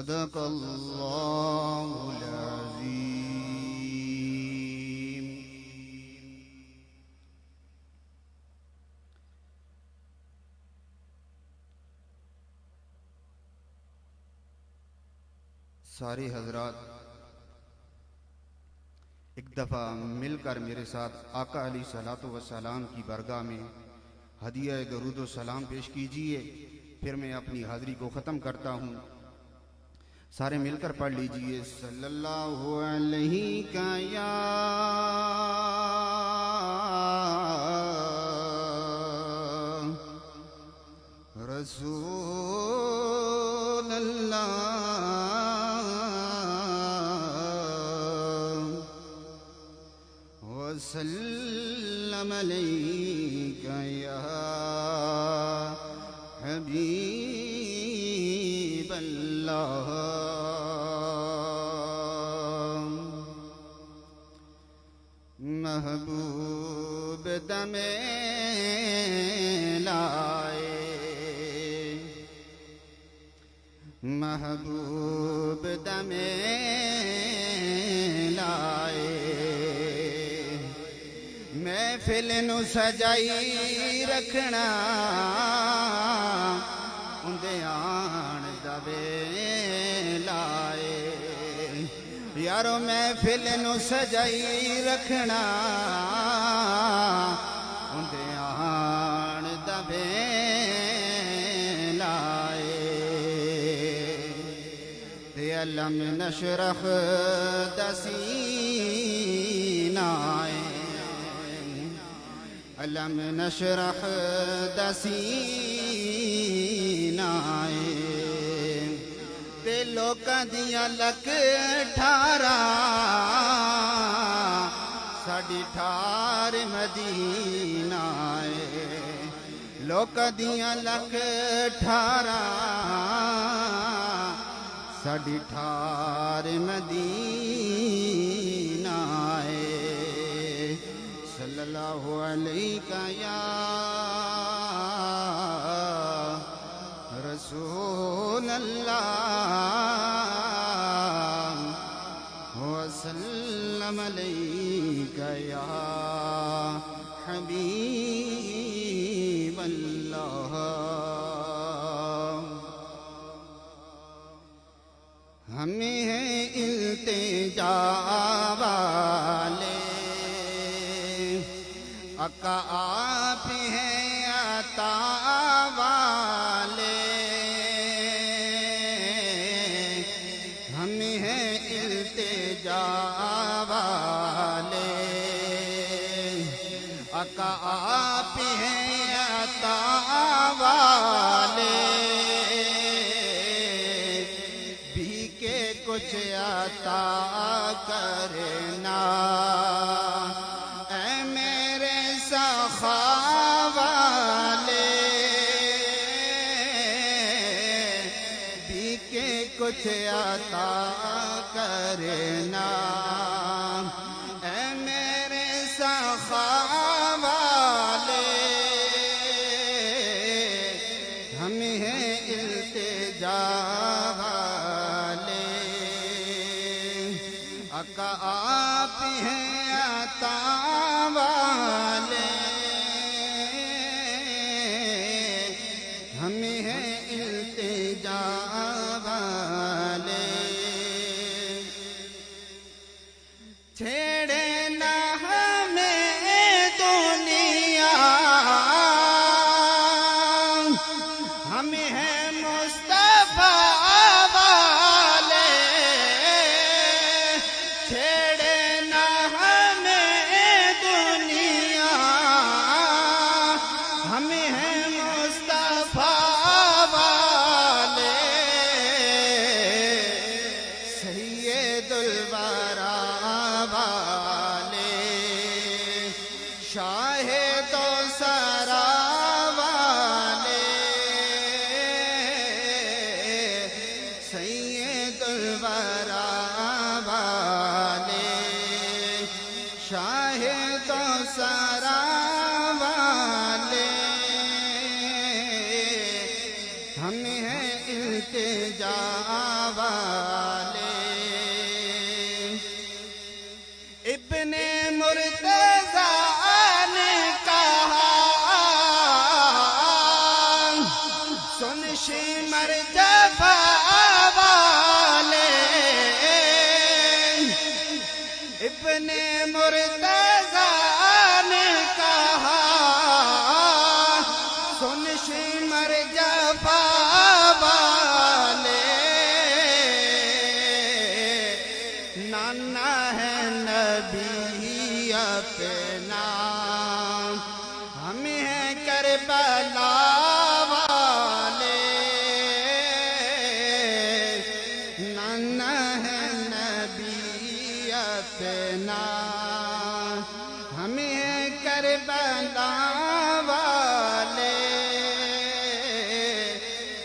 सदक़ल्लाहुल अज़ीम। सारे हजरात एक दफ़ा मिलकर मेरे साथ आका अलैहिस्सलातु वस्सलाम की बरगाह में हदिया दरूद व सलाम पेश कीजिए, फिर मैं अपनी हाज़री को ख़त्म करता हूँ। सारे मिलकर पढ़ लीजिए। सल्लल्लाहु अलैहि या रसूल अल्लाह वसल्लम अलैका या हबीब अल्लाह। महबूब दमे लाए, महबूब दमे लाए, महफिल नू सजाई रखना उंदे आण दा वेलाए। यारो महफिल नू सजाई रखना उंदे आण दा वेलाए। ते अलम नशरह दा सीना अलम नशरह दा सीना ते लोकां दियां लक ठारा साडी ठार मदीना है। लोकां दियां लक ठारा साडी ठार मदीना है। सल्लल्लाहु अलैका या रसूल अल्लाह वसल्लम अलैका या हबीब अल्लाह। हमें है इल्तिजा वाले आका आप हैं अता वाले। हम हैं इल्तिजा वाले आका आप हैं अता वाले। भी के कुछ अता करना कुछ अता करना ऐ मेरे सखा वाले। हम हैं इल्तिजा वाले आका आप हैं अता वाले। हम हैं इल्तिजा छेड़े ना हमें दुनिया हम हैं मुस्तफा वाले। छेड़े ना हमें दुनिया हम हैं मुस्तफा वाले। सैयदुल वरा शाहे तो सरा वाले सैयदुल वरा वाले शाहे तो सरा वाले। हम हैं इल्तिजा वाले शिमर जफा वाले इब्ने मुर्तज़ा ने कहा, सुन शिमर जफा वाले नाना है नबी अपना, हम है करबला वाले, नाना है नबी अपना, हम है करबला वाले,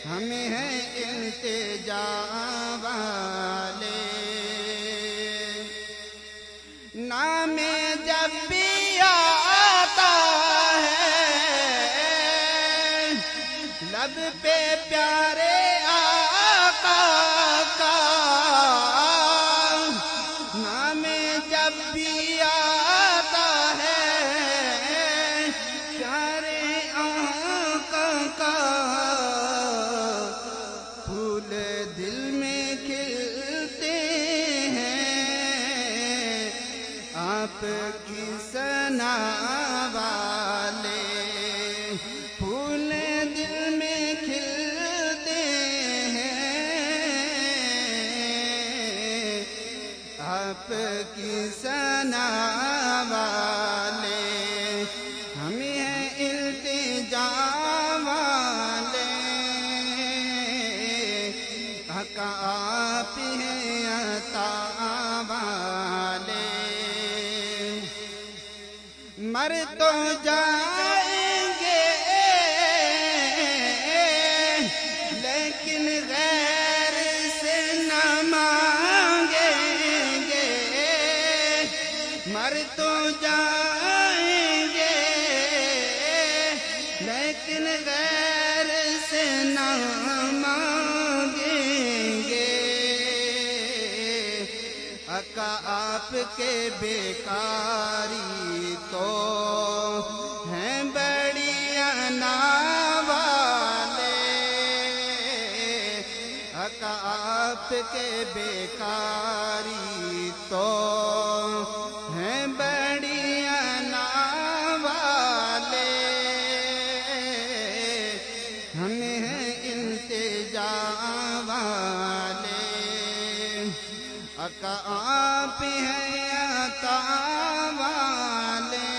हम है इल्तिजा वाले। नाम जब भी आता है लब पे प्यारे आका का, नाम जब भी आता है प्यारे आका का, फूल दिल में खिलते हैं आपकी सना वाले, फूल दिल में खिलते हैं आपकी सना वाले, हम हैं इल्तिजा वाले, हक़ आप हैं अता वाले। मर तो जाएंगे लेकिन गैर से न मांगेंगे, मर तो जाएंगे लेकिन गैर से न मांगेंगे, अका आपके बेकारी तो हैं बड़ी अना वाले, अका आपके बेकारी तो हैं बड़ी अना वाले, हम हैं इल्तिजा वाले, अका आप हैं अता वाले,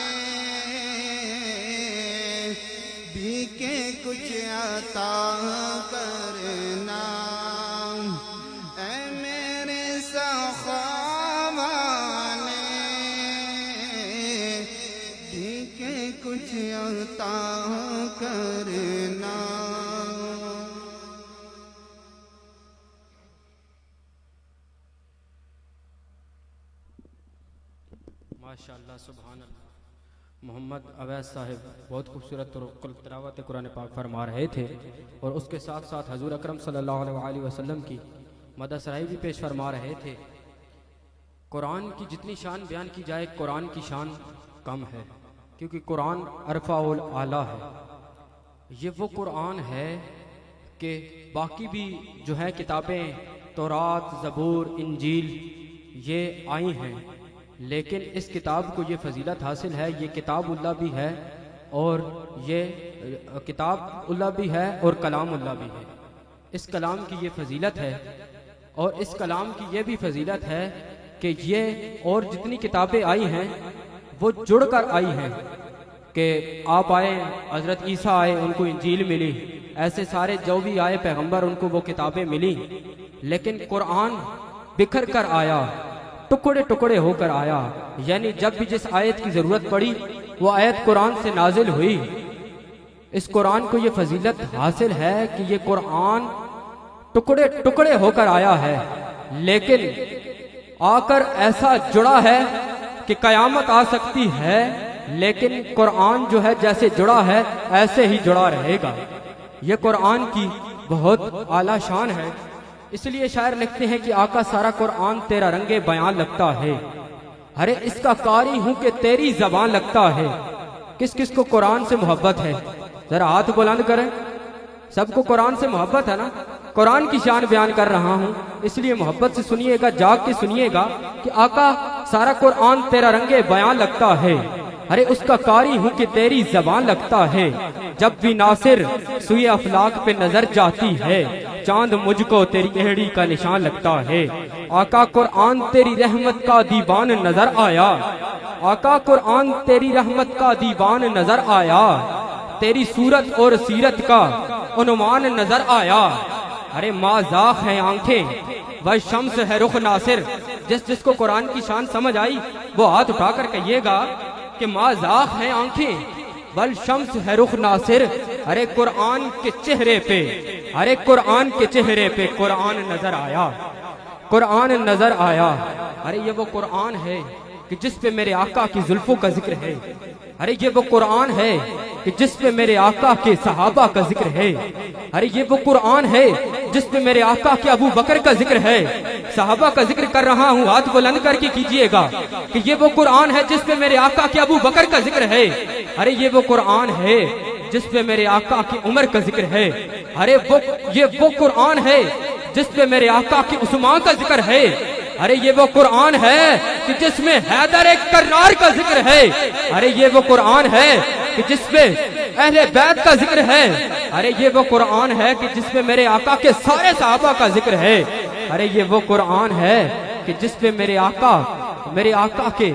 बीके कुछ अता करना ऐ मेरे सखा वाले, बीके कुछ अता करना। माशाअल्लाह सुभान अल्लाह। मोहम्मद अवैस साहिब बहुत खूबसूरत तिलावत कुरान पाक फरमा रहे थे और उसके साथ साथ हजूर अकरम सल्लल्लाहु अलैहि वसल्लम की मदसराई भी पेश फरमा रहे थे। कुरान की जितनी शान बयान की जाए कुरान की शान कम है, क्योंकि कुरान अरफ़ाउल आला है। ये वो कुरान है कि बाकी भी जो है किताबें तौरात, ज़बूर, इंजील ये आई हैं, लेकिन इस किताब को ये फजीलत हासिल है, ये किताबुल्लाह भी है और ये किताबुल्लाह भी है और कलामुल्लाह भी है। इस कलाम की ये फजीलत है और इस कलाम की ये भी फजीलत है कि ये और जितनी किताबें आई हैं वो जुड़कर आई हैं, कि आप आए, हज़रत ईसा आए, उनको इंजील मिली, ऐसे सारे जो भी आए पैगंबर उनको वो किताबें मिली, लेकिन कुरान बिखर कर आया, टुकड़े टुकड़े होकर आया। यानी जब भी जिस आयत की जरूरत पड़ी वो आयत कुरान से नाजिल हुई। इस कुरान को ये फजीलत हासिल है कि ये कुरान टुकड़े टुकड़े होकर आया है, लेकिन आकर ऐसा जुड़ा है कि कयामत आ सकती है, लेकिन कुरान जो है जैसे जुड़ा है ऐसे ही जुड़ा रहेगा। ये कुरान की बहुत आला शान है। इसलिए शायर लिखते हैं कि आका सारा कुरान तेरा रंगे बयान लगता है, अरे इसका कारी हूं कि तेरी जबान लगता है। किस किस को कुरान से मोहब्बत है, जरा हाथ बुलंद करें। सबको कुरान से मोहब्बत है ना, कुरान की शान बयान कर रहा हूँ, इसलिए मोहब्बत से सुनिएगा, जाग के सुनिएगा कि आका सारा कुरान तेरा रंगे बयान लगता है, अरे उसका कारी हूँ कि तेरी जबान लगता है। जब भी नासिर सुई अफलाक पे नजर जाती है, चांद मुझको तेरी एड़ी का निशान लगता है। आका कुरान तेरी रहमत का दीवान नजर आया, आका कुरान तेरी रहमत का दीवान नजर आया, तेरी सूरत और सीरत का उन्वान नजर आया। अरे माज़ाक है आंखें वह शम्स है रुख नासिर। जिसको कुरान की शान समझ आई वो हाथ उठाकर कहिएगा कि माज़ाक है आंखें बल शम्स है रुख नासिर। अरे कुरान के चेहरे पे, अरे कुरान के चेहरे पे कुरान नजर आया, कुरान नजर आया। अरे ये वो कुरान है कि जिस पे मेरे आका की जुल्फों का जिक्र है। अरे ये वो कुरान है कि जिस पे मेरे आका के सहाबा का जिक्र है। अरे ये वो कुरान है जिस पे मेरे आका के अबू बकर का जिक्र है। सहाबा का जिक्र कर रहा हूँ, हाथ बुलंद करके कीजिएगा कि ये वो कुरान है जिस पे मेरे आका के अबू बकर का जिक्र है। अरे ये वो कुरान है जिस पे मेरे आका की उमर का जिक्र है। अरे ये वो कुरान है जिस पे मेरे आका की उस्मान का जिक्र है। अरे ये वो कुरान है कि जिसमें हैदर कर्रार का जिक्र है। अरे ये वो कुरान है कि जिसपे अहले बैत का जिक्र है। अरे ये वो कुरान है कि जिसपे मेरे आका के सारे सहाबा का जिक्र है। अरे ये वो कुरान है कि जिसपे मेरे आका के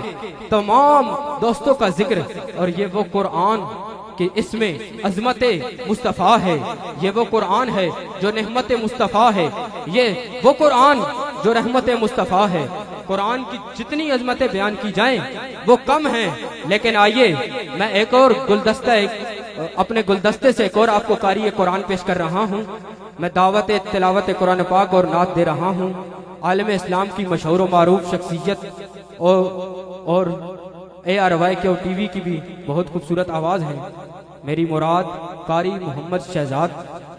तमाम दोस्तों का जिक्र। और ये वो कुरान कि इसमें अजमत मुस्तफ़ा है। ये वो कुरान है जो नेहमत मुस्तफ़ा है। ये वो कुरान जो रहमत मुस्तफ़ा है। कुरान की जितनी अजमतें बयान की जाएं वो कम हैं, लेकिन आइए मैं एक और अपने गुलदस्ते से एक और आपको कारी कुरान पेश कर रहा हूँ। मैं दावत तिलावत कुरान पाक और नात दे रहा हूँ। आलम इस्लाम की मशहूर मारूफ शख्सियत और ARY के टीवी की भी बहुत खूबसूरत आवाज़ है। मेरी मुराद कारी मोहम्मद शहजाद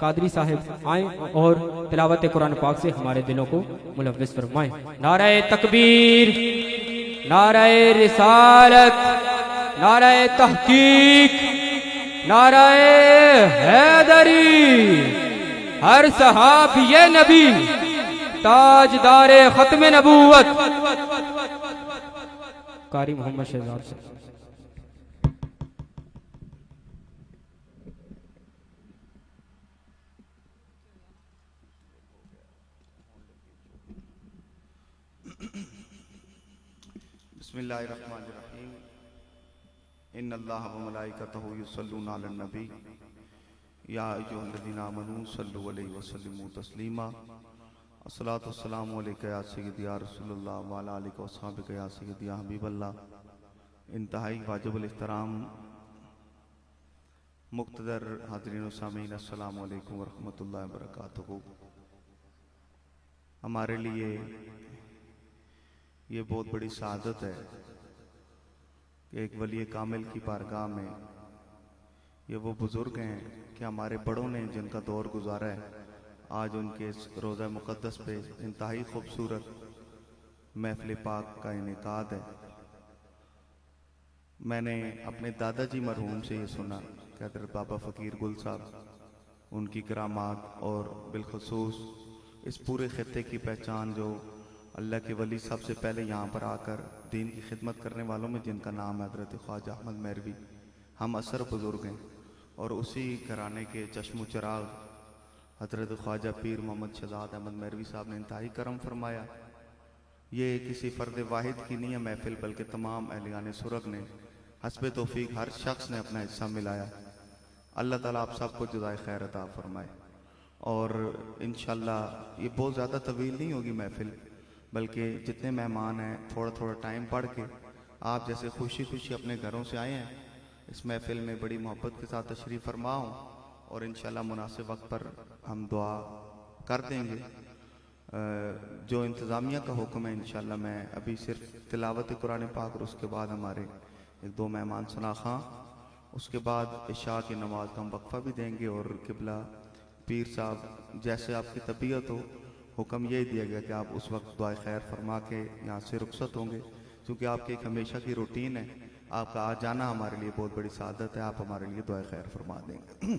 कादरी साहिब आए और तिलावत कुरान पाक से हमारे दिलों को मुलव्विस फरमाएं। नारे तकबीर, नारे रिसालत, नारे तहकीक, नारे हैदरी। हर सहाबी नबी ताजदारे खत्म नबूवत कारी मोहम्मद शहजाद से। बिस्मिल्लाहिर्रहमानिर्रहीम। इन्नल्लाह व मलाइकतहु युसल्लूना अलन नबी या अय्युहल्लज़ीना आमनू सल्लु अलैहि व सल्लिमू तस्लीमा। अस्सलातु वस्सलामु अलैका या सय्यदी या रसूलल्लाह व अला आलिका व अस्हाबिका या सय्यदी या हबीबल्लाह। इंतहाई वाजिबुल इहतराम मुक़्तदर हाज़रीन व सामीन, अस्सलामु अलैकुम व रहमतुल्लाहि व बरकातुहू। हमारे लिए ये बहुत बड़ी सआदत है कि एक वली कामिल की बारगाह में ये वो बुज़ुर्ग हैं कि हमारे बड़ों ने जिनका दौर गुजारा है, आज उनके इस रोज़ा मुक़द्दस पे इंतहाई खूबसूरत महफ़िल पाक का इनेकाद है। मैंने अपने दादाजी मरहूम से ये सुना कि हज़रत बाबा फ़कीर गुल साहब, उनकी करामात और बिलखुसूस इस पूरे ख़ित्ते की पहचान जो अल्लाह के वली सबसे पहले यहाँ पर आकर दीन की खिदमत करने वालों में जिनका नाम है हज़रत ख्वाजा अहमद मेहरवी, हम असर बुज़ुर्ग हैं। और उसी घराने के चश्मो चिराग हज़रत ख्वाजा पीर मोहम्मद शहजाद अहमद मेहरवी साहब ने इंतहाई करम फरमाया। ये किसी फ़र्द वाहिद की नहीं है महफिल, बल्कि तमाम अहलियान सुरग ने हस्बे तौफीक हर शख्स ने अपना हिस्सा मिलाया। अल्लाह ताला आप सबको जुज़ाए खैर अता फरमाए। और इंशाअल्लाह ये बहुत ज़्यादा तवील नहीं होगी महफिल, बल्कि जितने मेहमान हैं थोड़ा थोड़ा टाइम पढ़ के आप जैसे खुशी खुशी अपने घरों से आए हैं इस महफिल में बड़ी मोहब्बत के साथ तशरीफ़ फरमाओ और इंशाअल्लाह मुनासिब वक्त पर हम दुआ कर देंगे। जो इंतज़ामिया का हुक्म है इंशाअल्लाह मैं अभी सिर्फ तिलावत कुरान पाक और उसके बाद हमारे एक दो मेहमान सना खां, उसके बाद इशा की नमाज का हम वक्फ़ा भी देंगे। और किबला पीर साहब जैसे आपकी तबीयत हो, हुक्म यही दिया गया कि आप उस वक्त दुआ खैर फरमा के यहाँ से रुखसत होंगे, क्योंकि आपकी एक हमेशा की रूटीन है। आपका आ जाना हमारे लिए बहुत बड़ी सादत है, आप हमारे लिए दुआ खैर फरमा देंगे।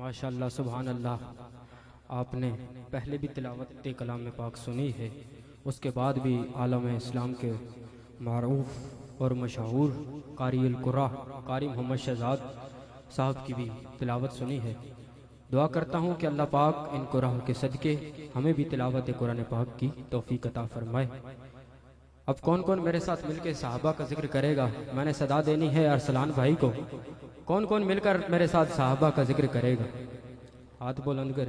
माशाअल्लाह सुभान अल्लाह। आपने पहले भी तिलावत कलाम पाक सुनी है, उसके बाद भी आलम इस्लाम के मारूफ और मशहूर कारी अल-कुर्रा कारी मोहम्मद शहजाद साहब की भी तिलावत सुनी है। दुआ करता हूँ कि अल्लाह पाक इन कुरान के सदके हमें भी तिलावत कुरान पाक की तौफीक अता फरमाए। अब कौन कौन मेरे साथ मिलकर सहाबा का जिक्र करेगा? मैंने सदा देनी है अरसलान भाई को। कौन कौन मिलकर मेरे साथ सहाबा का जिक्र करेगा? हाथ बुलंद कर।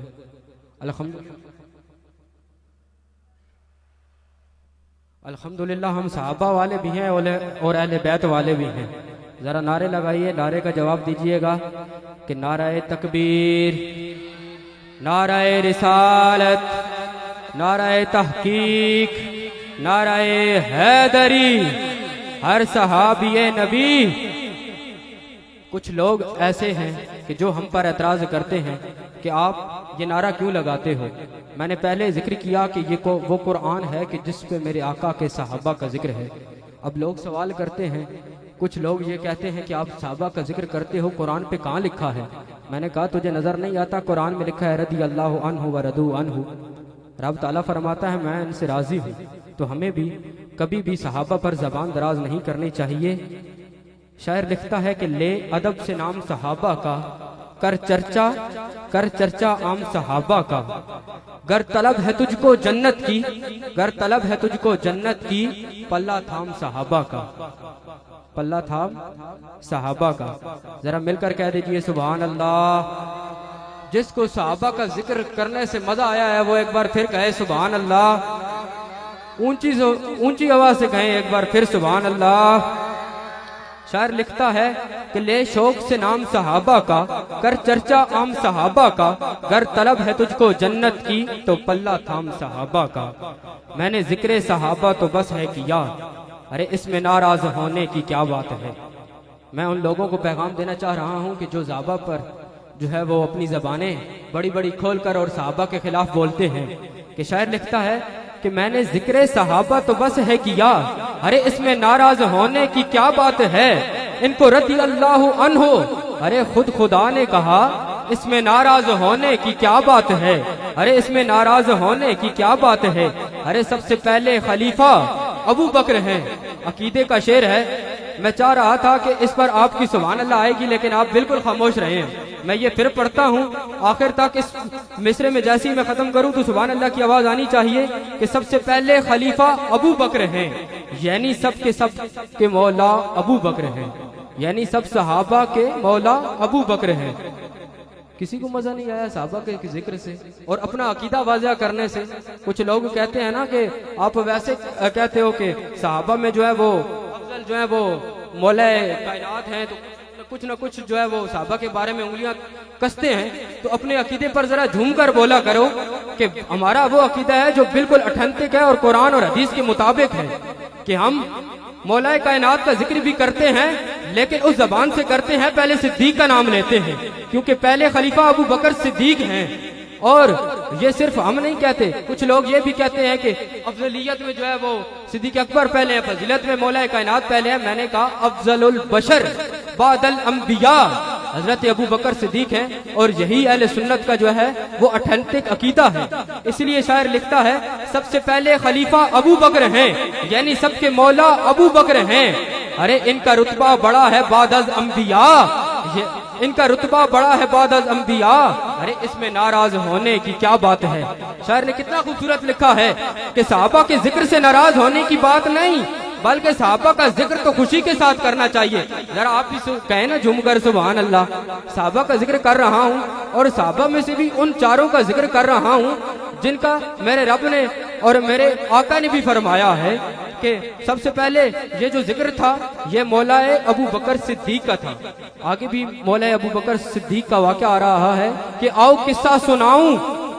अल्हम्दुलिल्लाह हम सहाबा वाले भी हैं और अहले बैत वाले भी हैं। जरा नारे लगाइए, नारे का जवाब दीजिएगा कि नाराए तकबीर, नाराए रिसालत, नाराए तहकीक, नाराए हैदरी, हर सहाबिये नबी। कुछ लोग ऐसे हैं कि जो हम पर एतराज करते हैं कि आप ये नारा क्यों लगाते हो। मैंने पहले जिक्र किया कि ये वो कुरान है कि जिस पे मेरे आका के सहाबा का जिक्र है। अब लोग सवाल करते हैं, कुछ लोग ये कहते हैं कि आप सहाबा का जिक्र करते हो, कुरान पे कहाँ लिखा है? मैंने कहा तुझे नजर नहीं आता? कुरान में लिखा है रदी अल्लाह अन्हु व रदू अन्हु। रब ताला फरमाता है मैं इनसे राजी हूँ। तो हमें भी कभी भी सहाबा पर जबान दराज नहीं करनी चाहिए। शायर लिखता है कि ले अदब से नाम सहाबा का, कर चर्चा आम सहाबा का। गर तलब है तुझको जन्नत की, गर तलब है तुझको जन्नत की, पल्ला थाम सहाबा का, पल्ला थाम सहाबा का। जरा मिलकर कह दीजिए सुभान अल्लाह। जिसको सहाबा का जिक्र करने से मजा आया है वो एक बार फिर कहे सुभान अल्लाह। ऊंची आवाज से कहें एक बार फिर सुभान अल्लाह। शायर लिखता है कि ले शौक से नाम सहाबा का, कर चर्चा आम सहाबा का, गर तलब है तुझको जन्नत की तो पल्ला थाम सहाबा का। मैंने जिक्र सहाबा तो बस है किया, अरे इसमें नाराज होने की क्या बात है। मैं उन लोगों को पैगाम देना चाह रहा हूँ कि जो सहाबा पर जो है वो अपनी जबानें बड़ी बड़ी खोल कर और सहाबा के खिलाफ बोलते हैं, कि शायर लिखता है कि मैंने जिक्र सहाबा तो बस है किया, अरे इसमें नाराज होने की क्या बात है। इनको रदी अल्लाह अन्हो, अरे खुद खुदा ने कहा इसमें नाराज होने की क्या बात है, अरे इसमें नाराज होने की क्या बात है। अरे सबसे पहले खलीफा अबू बकर हैं। अकीदे का शेर है। मैं चाह रहा था कि इस पर आपकी सुभान अल्लाह आएगी, लेकिन आप बिल्कुल खामोश रहे हैं। मैं ये फिर पढ़ता हूँ आखिर तक, इस मिसरे में जैसे ही मैं खत्म करूँ तो सुभान अल्लाह की आवाज आनी चाहिए कि सबसे पहले खलीफा अबू बकर हैं, यानी सब के मौला अबू बकर हैं, यानी सब सहाबा के मौला अबू बकर हैं। किसी को मजा नहीं आया सहाबा के जिक्र से और अपना अकीदा वाज़िया करने से। कुछ लोग कहते हैं ना कि आप वैसे कहते हो कि सहाबा में जो है वो अफजल जो है वो मौला कायनात हैं, तो कुछ न कुछ जो है वो सहाबा के बारे में उंगलियां कसते हैं। तो अपने अकीदे पर जरा झूम कर बोला करो कि हमारा वो अकीदा है जो बिल्कुल ऑथेंटिक है और कुरान और हदीस के मुताबिक है, कि हम मौला कायनात का जिक्र भी करते हैं, लेकिन उस जबान से करते हैं पहले सिद्दीक का नाम लेते हैं, क्योंकि पहले खलीफा अबू बकर सिद्दीक हैं। और ये सिर्फ हम नहीं कहते, कुछ लोग ये भी कहते हैं कि अफजलियत में जो है वो सिद्दीक अकबर पहले है, फजीलत में मौला कायनात पहले है। मैंने कहा अफजलुल बशर बादल अंबिया हजरत अबू बकर सिद्दीक हैं, और यही अहले सुन्नत का जो है वो ऑथेंटिक अकीदा है। इसलिए शायर लिखता है सबसे पहले खलीफा अबू बकर हैं, यानी सबके मौला अबू बकर हैं। अरे इनका रुतबा बड़ा है बादल अंबिया, इनका रुतबा बड़ा है बादल अंबिया, अरे इसमें नाराज होने की क्या बात है। शायर ने कितना खूबसूरत लिखा है कि सहाबा के जिक्र से नाराज होने की बात नहीं, बल्कि सहाबा का जिक्र तो खुशी के साथ करना चाहिए। जरा आप भी कहें ना झूमकर सुभान अल्लाह। सहाबा का जिक्र कर रहा हूँ, और सहाबा में से भी उन चारों का जिक्र कर रहा हूँ जिनका मेरे रब ने और मेरे आका ने भी फरमाया है कि सबसे पहले ये जो जिक्र था ये मौलाए अबू बकर सिद्दीक का था। आगे भी मौलाए अबू बकर सिद्दीक का वाक़या आ रहा है कि आओ किस्सा सुनाऊं,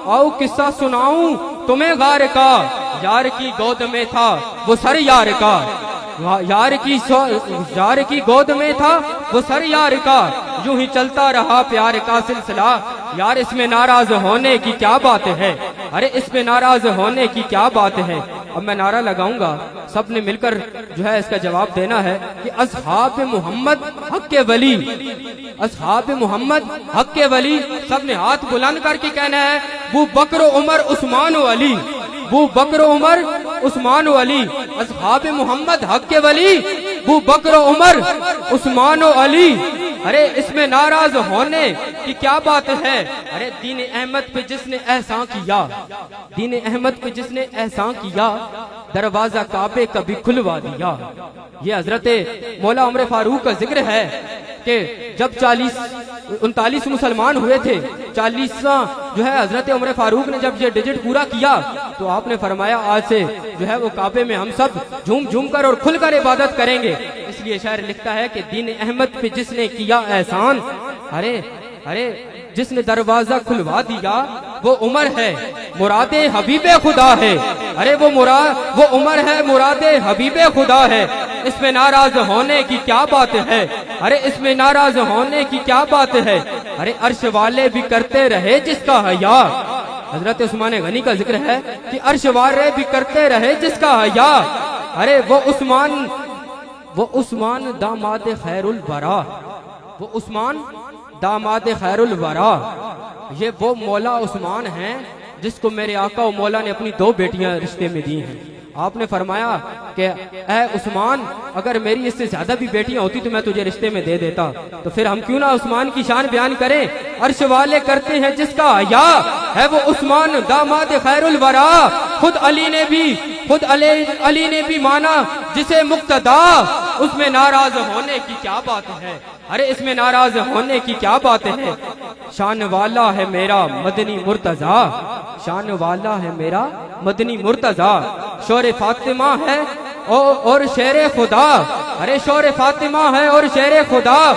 आओ किस्सा सुनाऊं तुम्हें गार का, यार की गोद में था वो सर यार का, यार की गोद में था वो सर यार का, यूं ही चलता रहा प्यार का सिलसिला, यार इसमें नाराज होने की क्या बात है, अरे इसमें नाराज होने की क्या बात है। अब मैं नारा लगाऊंगा, सब ने मिलकर जो है इसका जवाब देना है कि असहाब मोहम्मद हक के वली, असहाब मोहम्मद हक के वली। सब ने हाथ बुलंद करके कहना है वो बकर उमर उस्मान अली, वो बकर उमर उस्मान अली, असहाब मोहम्मद हक के वली, वो बकर उमर उस्मान अली। अरे इसमें नाराज होने की क्या बात है। अरे दीन अहमद पे जिसने एहसान किया, दीन अहमद पे जिसने एहसान किया, दरवाजा काबे कभी खुलवा दिया। ये हजरत मौला उमर फारूक का जिक्र है कि जब 39 मुसलमान हुए थे, 40वां जो है हजरत उमर फारूक ने जब ये डिजिट पूरा किया तो आपने फरमाया आज से जो है वो काबे में हम सब झूम झूम कर और खुलकर इबादत करेंगे। इसलिए शायर लिखता है कि दीन अहमद पे जिसने किया एहसान, अरे अरे जिसने दरवाजा खुलवा दिया वो उमर है मुरादे हबीबे खुदा है, अरे वो उमर है मुरादे हबीबे खुदा है। इसमें नाराज होने की क्या बात है, अरे इसमें नाराज होने की क्या बात है। अरे अर्श वाले भी करते रहे जिसका हया, हजरत उस्मान गनी का जिक्र है कि अर्श वाले भी करते रहे जिसका हया। अरे वो उस्मान दामाद खैरुल वरा, वो उस्मान दामाद खैरुल वरा, ये वो मौला उस्मान हैं जिसको मेरे आका और मौला ने अपनी 2 बेटियां रिश्ते में दी हैं। आपने फरमाया कि ऐ उस्मान अगर मेरी इससे ज्यादा भी बेटियां होती तो मैं तुझे रिश्ते में दे देता। तो फिर हम क्यों ना उस्मान की शान बयान करें। अर्श वाले करते हैं जिसका हया, है वो उस्मान दामाद खैरुल वरा। खुद अली ने भी माना जिसे मुक्तदा, उसमें नाराज होने की क्या बात है। अरे इसमें नाराज होने की क्या बात है। शान वाला है मेरा मदनी मुर्तजा, शान वाला है मेरा मदनी मुर्तजा। शोरे फातिमा है और शेर खुदा, अरे शोर फातिमा है और शेर खुदा।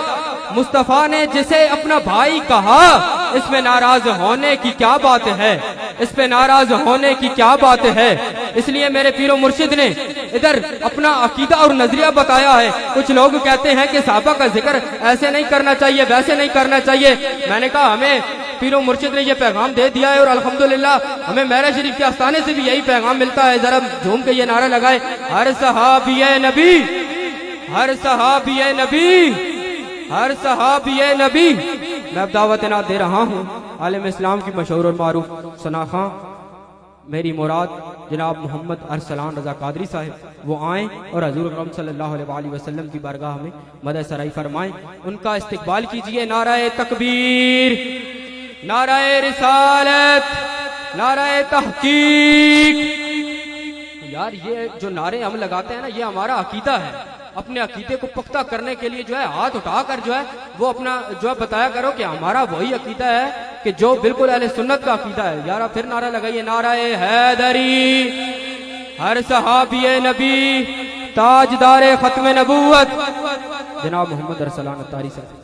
मुस्तफा ने जिसे अपना भाई कहा, इसमें नाराज होने की क्या बात है, इस पे नाराज होने की क्या बात है। इसलिए मेरे पीरो मुर्शिद ने इधर अपना अकीदा और नजरिया बताया है। कुछ लोग कहते हैं कि साहबा का जिक्र ऐसे नहीं करना चाहिए, वैसे नहीं करना चाहिए। मैंने कहा हमें पीरो मुर्शिद ने ये पैगाम दे दिया है और अल्हम्दुलिल्लाह हमें मेरा शरीफ के आस्थाने से भी यही पैगाम मिलता है। जरा झूम के ये नारा लगाए, हर सहाबी नबी, हर सहाबी नबी, हर सहाबी नबी। मैं अब दावत ना दे रहा हूँ आलिम इस्लाम की मशहूर और मारूफ सना खां, मेरी मुराद जनाब मोहम्मद अरसलान रजा कादरी साहब, वो आएँ और हजूर अकरम सल्लल्लाहु अलैहि वसल्लम की बारगाह में मदद सराई फरमाएं। उनका इस्तकबाल कीजिए। नाराए तकबीर, नाराए रिसालत, नाराए तहकीक। यार ये जो नारे हम लगाते हैं ना, ये हमारा अकीदा है। अपने अकीदे को पुख्ता करने के लिए जो है हाथ उठाकर जो है वो अपना जो है बताया करो कि हमारा वही अकीदा है कि जो बिल्कुल अहले सुन्नत का अकीदा है। यार फिर नारा लगाइए, नाराए हैदरी, हर सहाबी नबी, ताजदारे खत्म नबूवत जनाब मोहम्मद अरसलान अत्तारी साहब।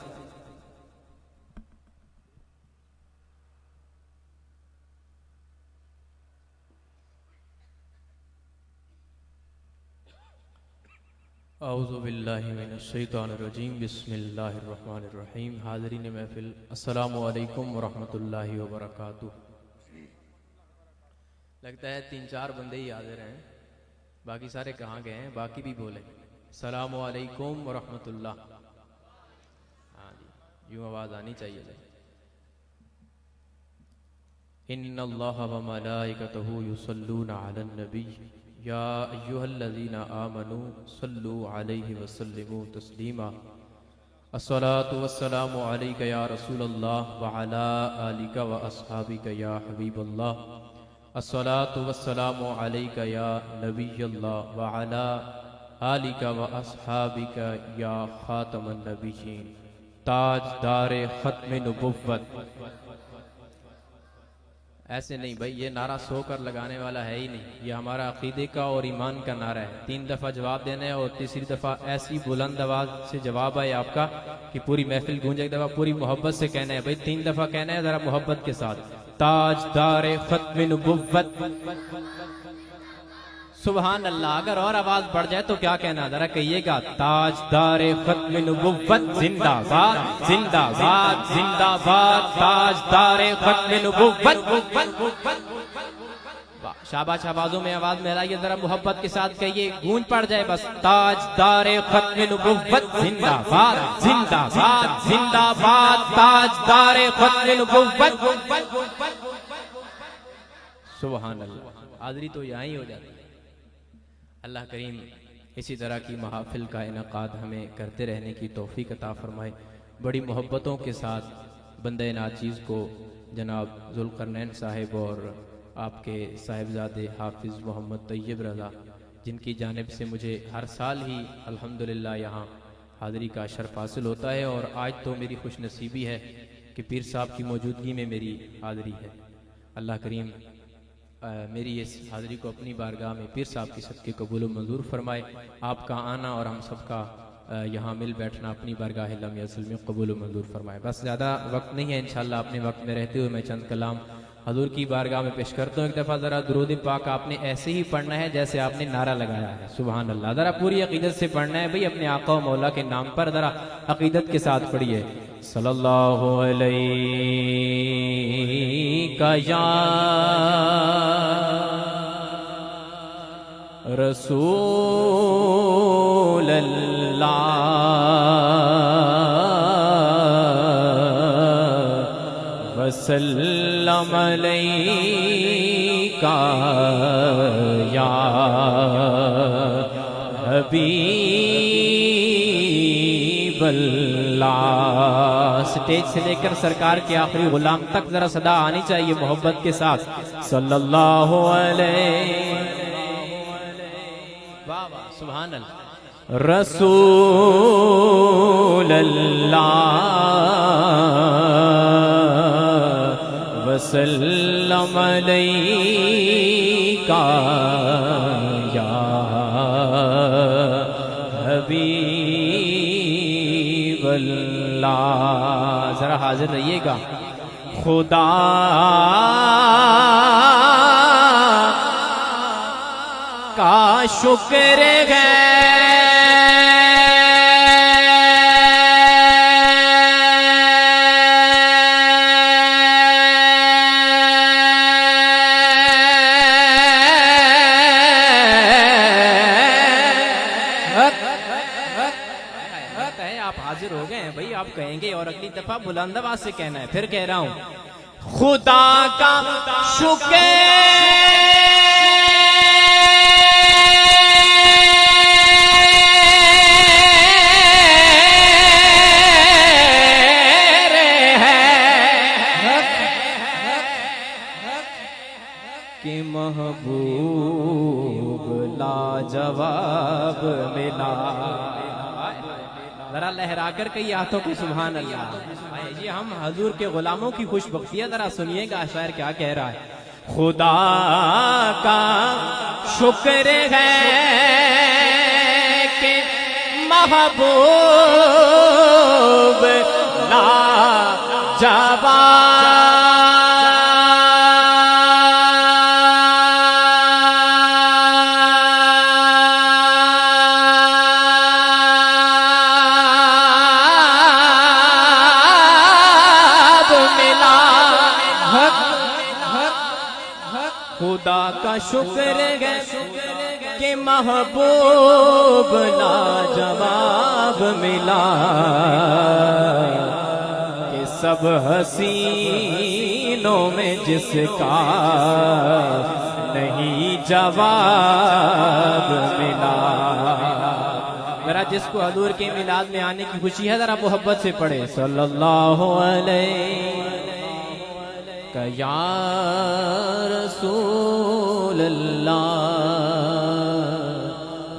औज़ुबिल्लाहिमिनश्शैतानिर्रजीम, बिस्मिल्लाहिर्रहमानिर्रहीम। हाज़रीन महफ़िल, अस्सलामु अलैकुम वरहमतुल्लाहि वबरकातुहू। लगता है 3-4 बंदे ही हाजिर हैं, बाकी सारे कहाँ गए हैं? बाकी भी बोले अस्सलामु अलैकुम वरहमतुल्लाह। हाँ जी, यूँ आवाज़ आनी चाहिए। इन्नल्लाहा व मलाइकतहू युसल्लूना अलन नबी या अय्युहल्लज़ीना आमनू सल्लू अलैहि वसल्लिमू तस्लीमा। अस्सलातु वस्सलामु अलैका या रसूलल्लाह व अला आलिका व अस्हाबिका या हबीबल्लाह। अस्सलातु वस्सलामु अलैका या नबियल्लाह व अला आलिका व अस्हाबिका या खातमन नबिय्यीन, ताजदारे खत्म नबुव्वत। ऐसे नहीं भाई, ये नारा सोकर लगाने वाला है ही नहीं, ये हमारा अकीदे का और ईमान का नारा है। 3 दफ़ा जवाब देना है और तीसरी दफ़ा ऐसी बुलंद आवाज़ से जवाब आए आपका कि पूरी महफिल गूंजे। एक दफ़ा पूरी मोहब्बत से कहना है भाई, 3 दफ़ा कहना है ज़रा मोहब्बत के साथ, ताजदारे खत्म नबुव्वत। सुभान अल्लाह। अगर और आवाज बढ़ जाए तो क्या कहना, जरा कहिएगा, ताजदारे खत्म नबुव्वत जिंदाबाद, जिंदाबाद, जिंदाबाद, ताजदारे खत्म नबुव्वत। शाबाश, आवाजों में आवाज मिलाइए, जरा मोहब्बत के साथ कहिए, गूंज पड़ जाए बस, ताजदारे खत्म नबुव्वत जिंदाबाद, जिंदाबाद, जिंदाबाद, ताजदारे खत्म नबुव्वत। सुभान अल्लाह। हाज़री तो यहाँ ही हो जाती है। अल्लाह करीम इसी तरह की महफिल का इनकाद हमें करते रहने की तौफीक अता फरमाए। बड़ी मोहब्बतों के साथ बंदे नाचीज़ को जनाब ज़ुल्क़रनैन साहिब और आपके साहिबजादे हाफिज़ मोहम्मद तैयब रज़ा, जिनकी जानिब से मुझे हर साल ही अल्हम्दुलिल्लाह यहाँ हाज़री का शर्फ हासिल होता है। और आज तो मेरी खुशनसीबी है कि पीर साहब की मौजूदगी में मेरी हाज़री है। अल्लाह करीम मेरी इस हाज़री को अपनी बारगाह में पीर साहब की सदक़े कबूल मंजूर फरमाए। आपका आना और हम सबका यहाँ मिल बैठना अपनी बारगाह लम्हे अज़ल में कबूल मंजूर फरमाए। बस ज़्यादा वक्त नहीं है, इंशाअल्लाह अपने वक्त में रहते हुए मैं चंद कलाम हजूर की बारगाह में पेश करता हूँ। एक दफ़ा ज़रा दुरूद पाक आपने ऐसे ही पढ़ना है जैसे आपने नारा लगाया है, सुभान अल्लाह। ज़रा पूरी अकीदत से पढ़ना है भाई, अपने आका और मौला के नाम पर ज़रा अकीदत के साथ पढ़िए। सल्लल्लाहु अलैका या रसूल अल्लाह वसल्लम अलैका या हबीब अल्लाह। स्टेज से लेकर सरकार के आखिरी गुलाम तक जरा सदा आनी चाहिए मोहब्बत के साथ, सल्लल्लाहु अलैहि सुभान अल्लाह। रसूल अल्लाह वसल्लम अलैका या अल्लाह। जरा हाजिर रहिएगा। खुदा का शुक्र है आप हाजिर हो गए हैं भाई। आप कहेंगे और अगली दफा बुलंद आवाज से कहना है। फिर कह रहा हूं, खुदा का शुक्र कि महबूब लाजवाब मिला। जरा लहरा कर कई हाथों को सुभान अल्लाह। जी हम हजूर के गुलामों की खुशबख्तियां जरा सुनिएगा शायर क्या कह रहा है। खुदा का शुक्र है कि महबूब लाजवाब खुदा का शुक्र है कि महबूब लाजवाब मिला। कि सब हसीनों में जिसका नहीं जवाब मिला। जरा जिसको हजूर के मिलाद में आने की खुशी है जरा मोहब्बत से पढ़े सल्लल्लाहु अलैहि या रसूल अल्लाह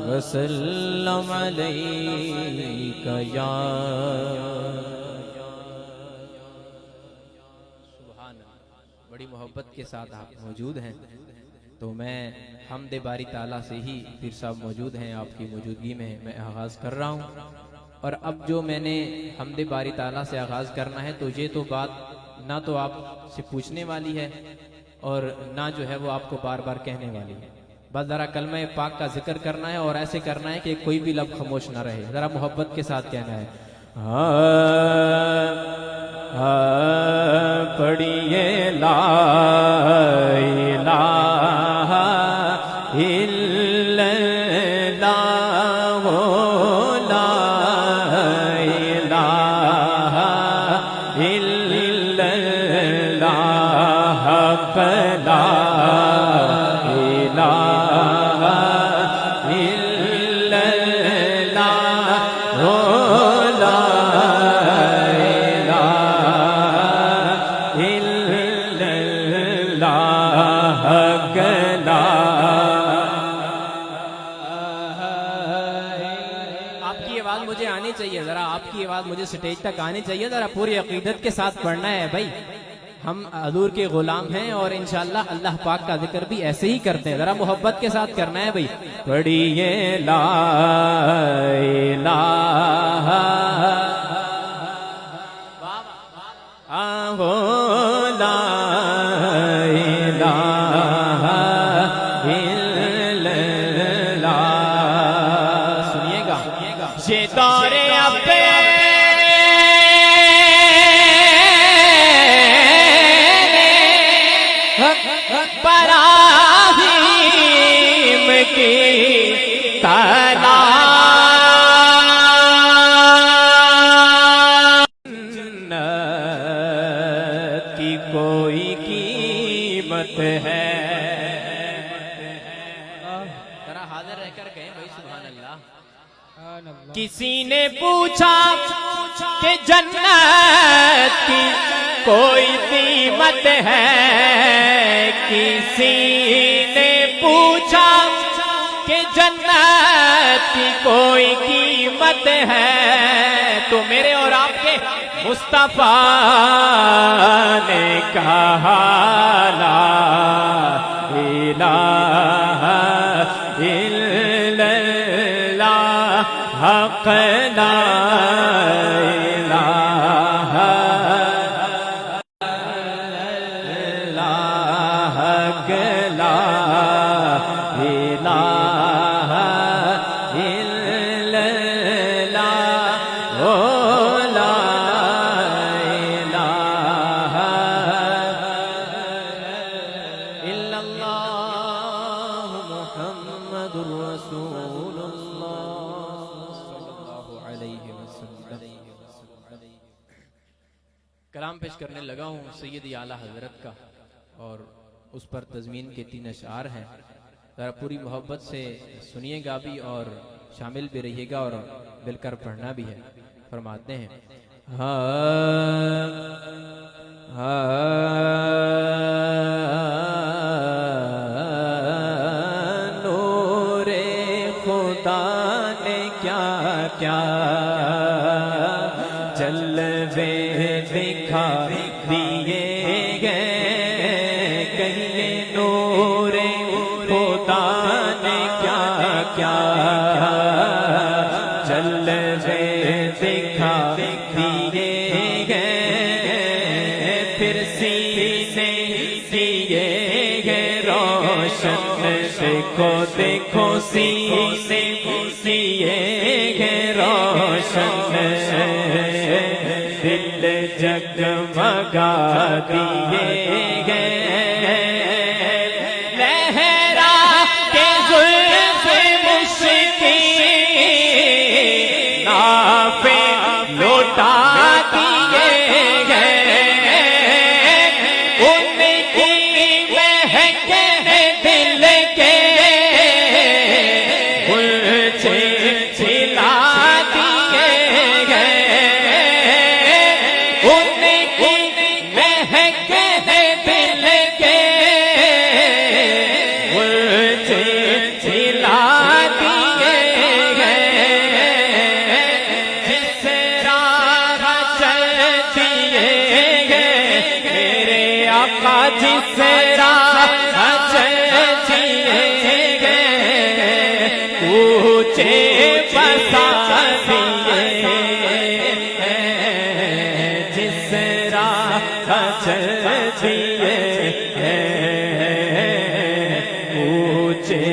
वसल्लम अलैका या सुभान अल्लाह। बड़ी मोहब्बत के साथ आप मौजूद हैं तो मैं हमदे बारी ताला से ही पीर साहब मौजूद हैं, आपकी मौजूदगी में मैं आगाज़ कर रहा हूँ। और अब जो मैंने हमदे बारी ताला से आगाज़ करना है तो ये तो बात ना तो आपसे पूछने वाली है और ना जो है वो आपको बार बार कहने वाली है। बस ज़रा कलमा पाक का जिक्र करना है और ऐसे करना है कि कोई भी लफ्ज़ खामोश ना रहे। ज़रा मोहब्बत के साथ कहना है पढ़िए ला इलाहा इल्लल्लाह ला इलाहा इल्लल्लाह ला इलाहा इल्लल्लाह ला इलाहा इल्लल्लाह आपकी आवाज मुझे आनी चाहिए। जरा आपकी आवाज मुझे स्टेज तक आनी चाहिए। जरा पूरी अकीदत के साथ पढ़ना है भाई। हम हजूर के गुलाम हैं और इंशाअल्लाह अल्लाह पाक का जिक्र भी ऐसे ही करते हैं। जरा मोहब्बत के साथ करना है भाई। पढ़िए ला इलाहा आहो ला इलाहा इल्लल्लाह। सुनिएगा ये दौरे अपे पराहीम की जन्नत की कोई कीमत है। जरा हाजिर रहकर गए भाई सुभान अल्लाह। किसी ने पूछा कि जन्नत की कोई कीमत है। किसी ने पूछा कि जन्नत की कोई कीमत है तो मेरे और आपके मुस्तफा ने कहा ला इलाहा इल्लल्लाह हक़ ला पेश करने लगा हूँ सैयद आला हजरत का, और उस पर तज़मीन के 3 अशआर हैं। ज़रा पूरी मोहब्बत से सुनिएगा भी और शामिल भी रहिएगा और मिलकर पढ़ना भी है। फरमाते हैं नूरे खुदा ने क्या क्या जलवे दिखा दिए गए, कहिए नूरे खुदा ने क्या क्या जलवे दिखा दिए गए, फिर सीने दिए गए रोशन, देखो देखो सीने दिए गए रोशन, दिल जगमगा दिए गए, लहरा के जुल्फ मुश्किल नाफे लौटा दिए गए, उनकी महक दिल के गुलचे छिला दिए गए, उनकी महक दिल के गुलचे छिला दिए गए, जिस राह चल दिए गए मेरे आका, जिस राह चल दिए गए ऊंचे बसा दिए, जिस राह चल दिए ऊंचे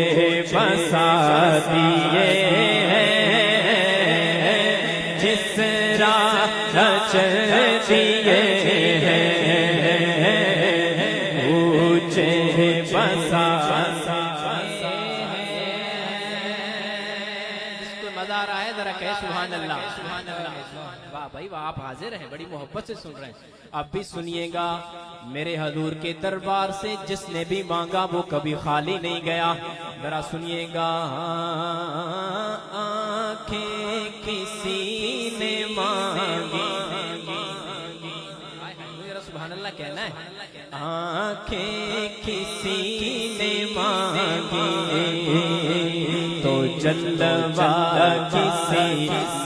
बसा दिए, जिस राह चल दिए ऊंचे बसा। इसको मजा आ रहा है, जरा कहे सुभान अल्लाह। सुभान अल्लाह। वाह भाई वाह, आप हाजिर हैं, बड़ी मोहब्बत से सुन रहे हैं। अब भी सुनिएगा, मेरे हजूर के दरबार से जिसने भी मांगा वो कभी खाली नहीं गया। जरा सुनिएगा, आंखें किसी ने मांगी, जरा सुभान अल्लाह कहना है, आंखें किसी ने मांगी तो जलवा किसी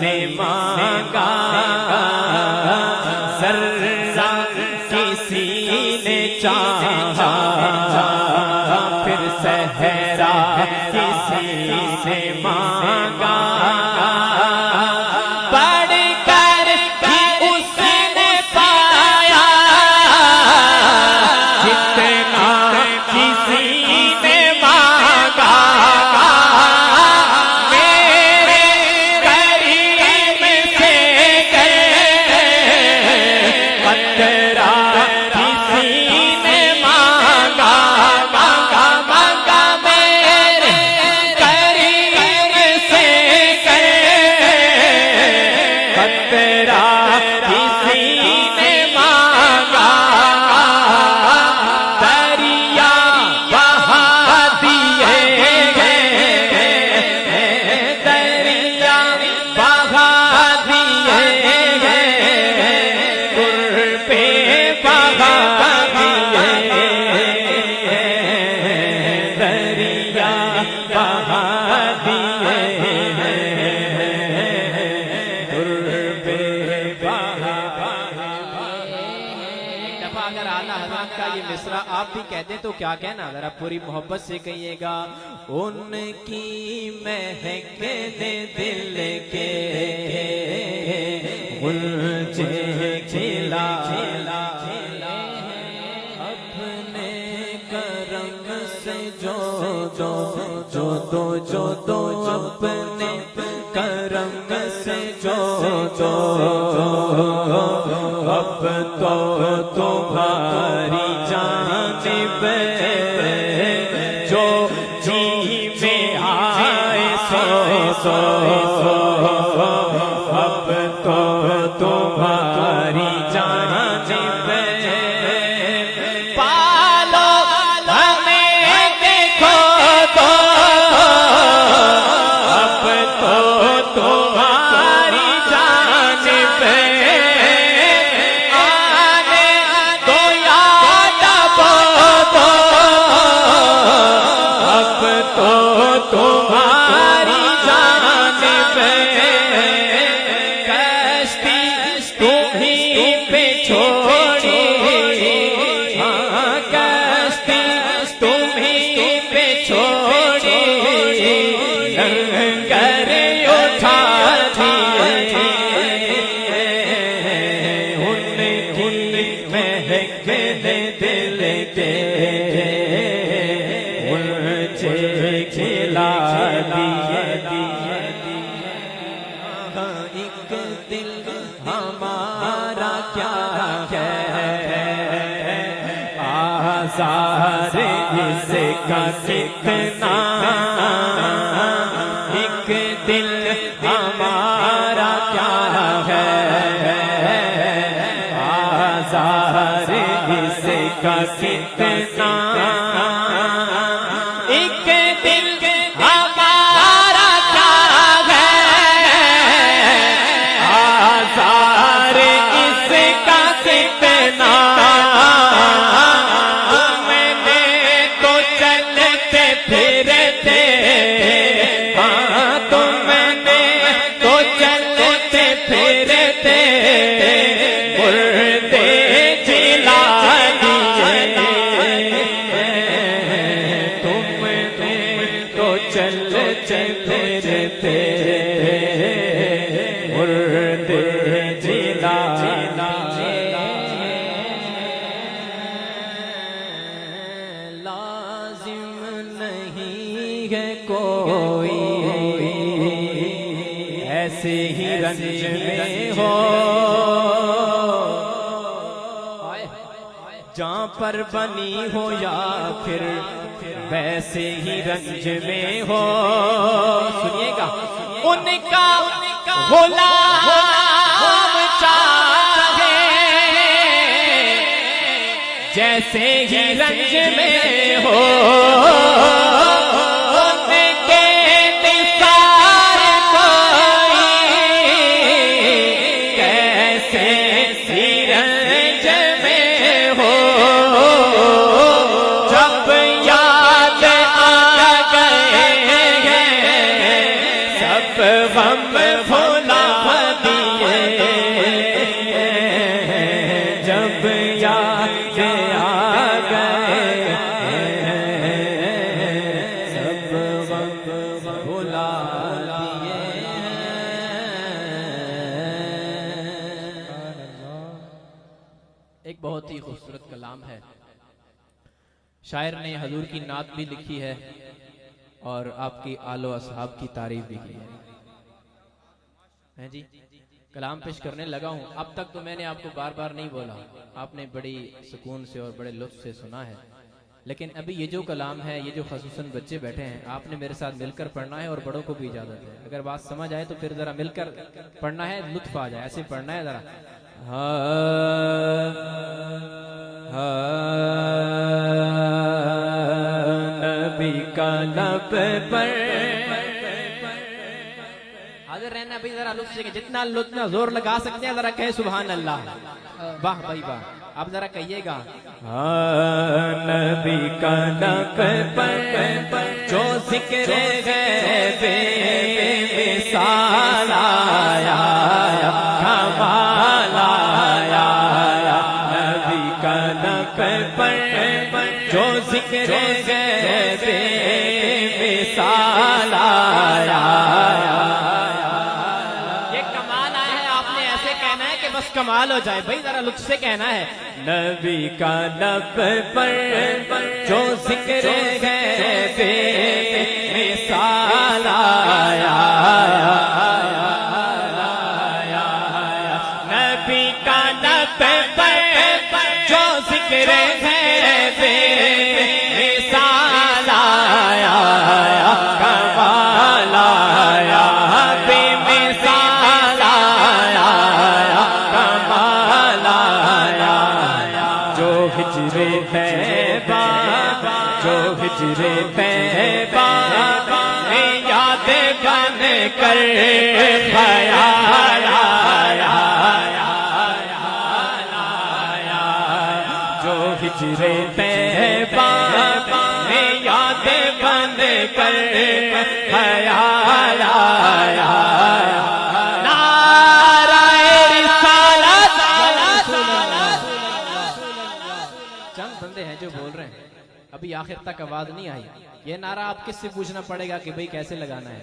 ने मांगा, जर्रा किसी ने चाहा, फिर सहरा किसी ने मांगा, बढ़कर भी उसने पाया जितना किसी ने मांगा, मेरे करीम से पत्थरा किसी ने मांगा, मांगा मांगा मेरे करीम से पत्थरा किसी ने मांगा, दरिया बहा दिए गए, दरिया बहा दिए गए, गुर पे बहा दिए, दरिया बहा दिए, गुर पे बहा। एक दफा अगर आला हज़रत का ये मिसरा आप भी कह दें तो क्या कहना, जरा पूरी मोहब्बत से कहिएगा, उनकी महक ने दिल के गुलचे खिला, अपने करम से जो दो जो दो जो दो, अपने करम से जो दो, अब तो तुम्हारी जानिब जो जी में आए सो, अब तो तुम्हारी जानिब दिल के मुझे खिला दिए। एक दिल हमारा क्या है, आज़ार इसका कितना। एक दिल हमारा क्या है, आज़ार इसका कितना। एक दिल हमारा क्या है, आज़ार इसका कितना। मैंने तो चलते फिरते, हाँ तो मैंने तो चलते फिरते मुर्दे जिला दिए। तुमने तो चलते फिरते मुर्दे जिला लाजिम नहीं है कोई ऐसे ही रंज में हो, जहाँ पर बनी हो या फिर वैसे ही रंज में हो। सुनिएगा, उनका गुलाम चाहे जैसे ही रंज में हो, उनके निसार कोई कैसे ही रंज में हो। जब याद आ गए सब गम भुला दिए। जब याद आ गए सब गम भुला दिए। एक बहुत ही खूबसूरत कलाम है। शायर ने हजूर की नात भी लिखी है और आपकी आलो असहाब की तारीफ भी की है जी। कलाम पेश करने लगा हूँ। अब तक तो मैंने आपको बार बार नहीं बोला, आपने बड़ी सुकून से और बड़े लुत्फ से सुना है। लेकिन अभी ये जो कलाम है, ये जो खसूसन बच्चे बैठे हैं, आपने मेरे साथ मिलकर पढ़ना है और बड़ों को भी इजाजत है। अगर बात समझ आए तो फिर जरा मिलकर पढ़ना है, लुत्फ आ जाए, ऐसे पढ़ना है जरा। नबी का लब पर हाजिर रहना भाई, जरा लुत्फ से, जितना लुत्फ ना जोर लगा सकते हैं जरा कहे सुभान अल्लाह। वाह भाई वाह, आप जरा कहिएगा। नबी का लब पर जो जिक्र है मिसाल आया, कमाल आया। नबी का लब पर जो जिक्र है मिसाल आया। बस कमाल हो जाए भाई, जरा लुत्फ से कहना है। नबी का लब पर जो जिक्र है मिसाल आया। नबी का लब पर जो जिक्र है मिसाल आया, कमाल आया। बेमिसाल आया, कमाल आया। जो हिजरे तैबा, जो हिजरे तैबा में याद बन कर ख्याल आया। जो हिजरे तैबा में याद बन कर ख्याल आया। चंद बंदे हैं जो बोल रहे हैं, अभी आखिर तक आवाज नहीं आई। ये नारा आप किससे पूछना पड़ेगा कि भाई कैसे लगाना है।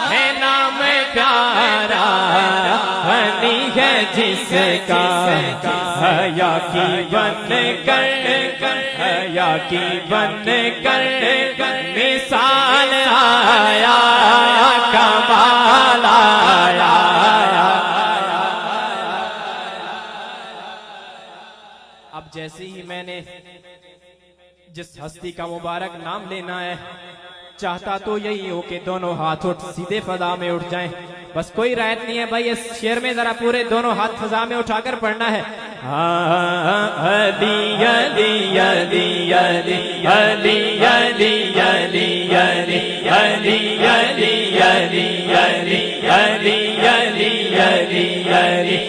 जिसका हया की बन कर हया की बन कर मिसाल आया कमाल आया। अब जैसे ही मैंने जिस हस्ती का मुबारक नाम लेना है, चाहता तो यही हो कि दोनों हाथ उठ सीधे फजा में उठ जाएं। बस कोई रायत नहीं है भाई, इस शेर में जरा पूरे दोनों हाथ फजा में उठाकर पढ़ना है। अली अली अली अली अली अली अली अली अली अली अली अली अली अली अली अली